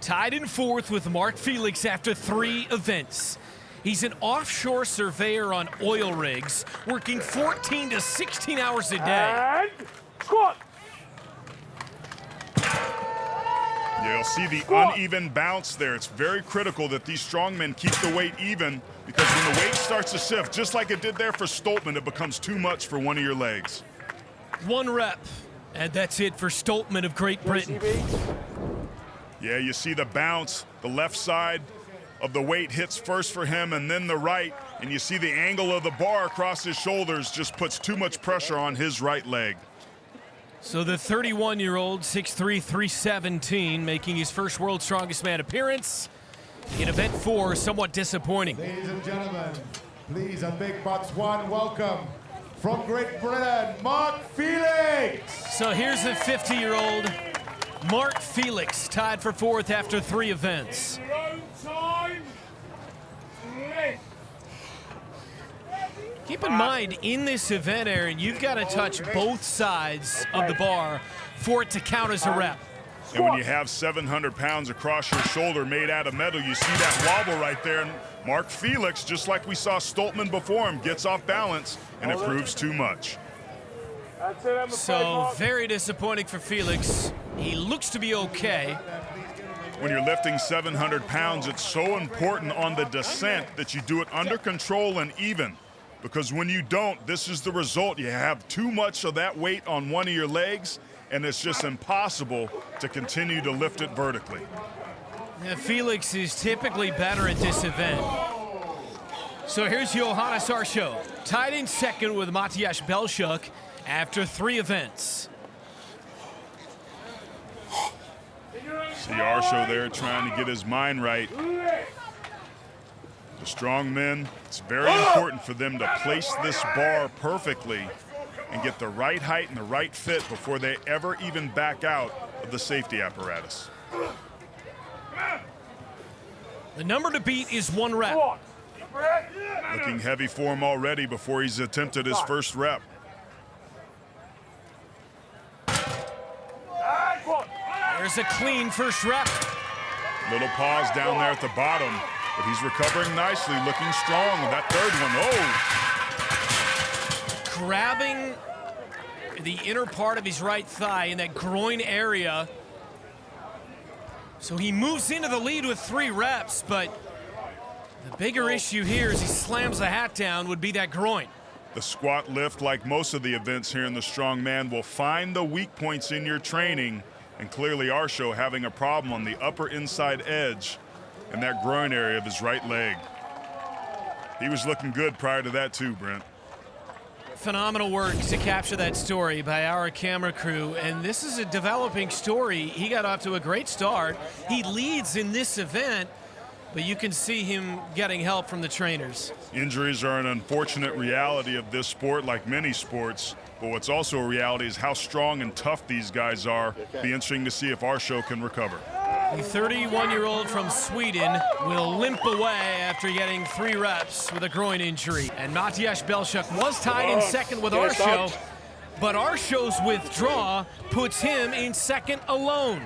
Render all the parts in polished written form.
Tied in fourth with Mark Felix after 3 events. He's an offshore surveyor on oil rigs, working 14 to 16 hours a day. And squat. You'll see the uneven bounce there. It's very critical that these strongmen keep the weight even, because when the weight starts to shift, just like it did there for Stoltman, it becomes too much for one of your legs. 1 rep, and that's it for Stoltman of Great Britain. Yeah, you see the bounce, the left side of the weight hits first for him and then the right, and you see the angle of the bar across his shoulders just puts too much pressure on his right leg. So the 31-year-old, 6'3", 317, making his first World's Strongest Man appearance in event 4, somewhat disappointing. Ladies and gentlemen, please a big box one welcome from Great Britain, Mark Felix. So here's the 50-year-old Mark Felix, tied for 4th after 3 events. Keep in mind, in this event, Aaron, you've got to touch both sides of the bar for it to count as a rep. And when you have 700 pounds across your shoulder made out of metal, you see that wobble right there. And Mark Felix, just like we saw Stoltman before him, gets off balance, and it proves too much. So very disappointing for Felix. He looks to be okay. When you're lifting 700 pounds, it's so important on the descent that you do it under control and even. Because when you don't, this is the result. You have too much of that weight on one of your legs, and it's just impossible to continue to lift it vertically. Yeah, Felix is typically better at this event. So here's Johannes Arsjo, tied in 2nd with Matthias Belsak after 3 events. See Arsjo there trying to get his mind right. The strong men, it's very important for them to place this bar perfectly and get the right height and the right fit before they ever even back out of the safety apparatus. The number to beat is 1 rep. Looking heavy for him already before he's attempted his first rep. There's a clean first rep. Little pause down there at the bottom, but he's recovering nicely, looking strong with that 3rd one. Oh! Grabbing the inner part of his right thigh in that groin area. So he moves into the lead with 3 reps, but the bigger issue here as he slams the hat down would be that groin. The squat lift, like most of the events here in the strongman, will find the weak points in your training, and clearly Arsjo having a problem on the upper inside edge and that groin area of his right leg. He was looking good prior to that too, Brent. Phenomenal work to capture that story by our camera crew, and this is a developing story. He got off to a great start. He leads in this event, but you can see him getting help from the trainers. Injuries are an unfortunate reality of this sport, like many sports, but what's also a reality is how strong and tough these guys are. Be interesting to see if Arsjo can recover. The 31-year-old from Sweden will limp away after getting 3 reps with a groin injury. And Matthias Belsak was tied in 2nd with Arsjo, but Arsjo's withdrawal puts him in 2nd alone.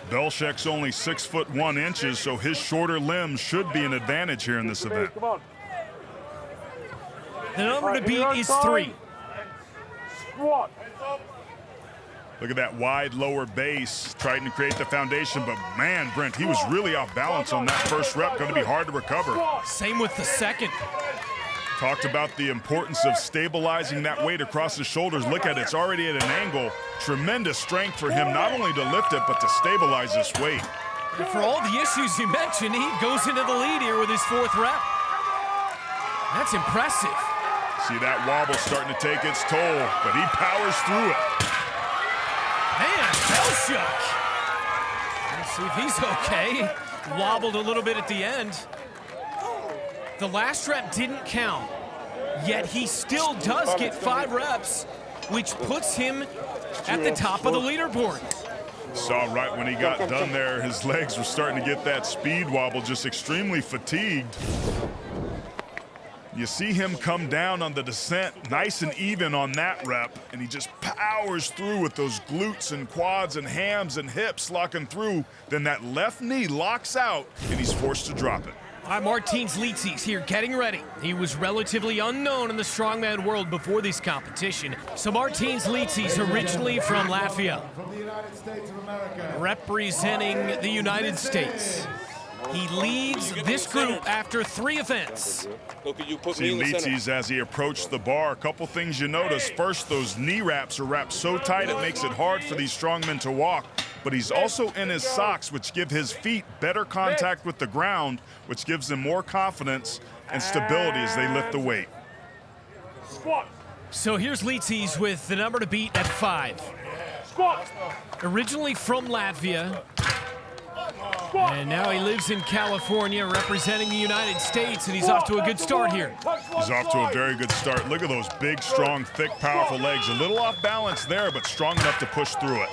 Belsak's only 6'1", so his shorter limbs should be an advantage here in this event. The number to beat is 3. Look at that wide lower base, trying to create the foundation, but man, Brent, he was really off balance on that first rep. Going to be hard to recover. Same with the 2nd. Talked about the importance of stabilizing that weight across his shoulders. Look at it, it's already at an angle. Tremendous strength for him, not only to lift it, but to stabilize this weight. And for all the issues you mentioned, he goes into the lead here with his 4th rep. That's impressive. See that wobble starting to take its toll, but he powers through it. Man, Belsak. Let's see if he's okay. Wobbled a little bit at the end. The last rep didn't count, yet he still does get 5 reps, which puts him at the top of the leaderboard. Saw right when he got done there, his legs were starting to get that speed wobble, just extremely fatigued. You see him come down on the descent nice and even on that rep, and he just powers through with those glutes and quads and hams and hips locking through. Then that left knee locks out, and he's forced to drop it. All right, Martins Licis here getting ready. He was relatively unknown in the strongman world before this competition. So Martins Licis, originally from Latvia, From the United States of America. representing the United States. He leads this group after 3 events. See Licis as he approached the bar. A couple things you notice. First, those knee wraps are wrapped so tight it makes it hard for these strongmen to walk. But he's also in his socks, which give his feet better contact with the ground, which gives them more confidence and stability as they lift the weight. Squat. So here's Licis with the number to beat at 5. Squat. Originally from Latvia, and now he lives in California representing the United States, and he's off to a good start here. He's off to a very good start. Look at those big, strong, thick, powerful legs. A little off balance there, but strong enough to push through it.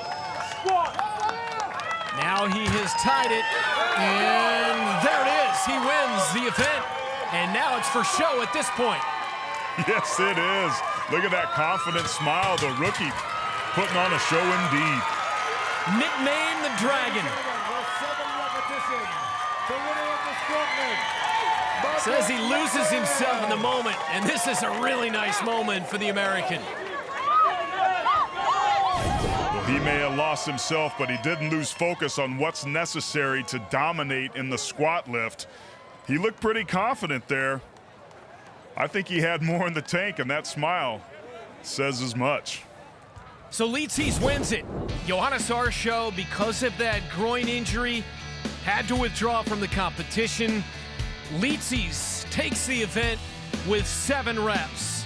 Now he has tied it, and there it is. He wins the event, and now it's for show at this point. Yes, it is. Look at that confident smile, the rookie putting on a show indeed. Nicknamed the Dragon. Says he loses himself in the moment, and this is a really nice moment for the American. Well, he may have lost himself, but he didn't lose focus on what's necessary to dominate in the squat lift. He looked pretty confident there. I think he had more in the tank, and that smile says as much. So Licis wins it. Johannes Arsjo, because of that groin injury, had to withdraw from the competition. Licis takes the event with 7 reps.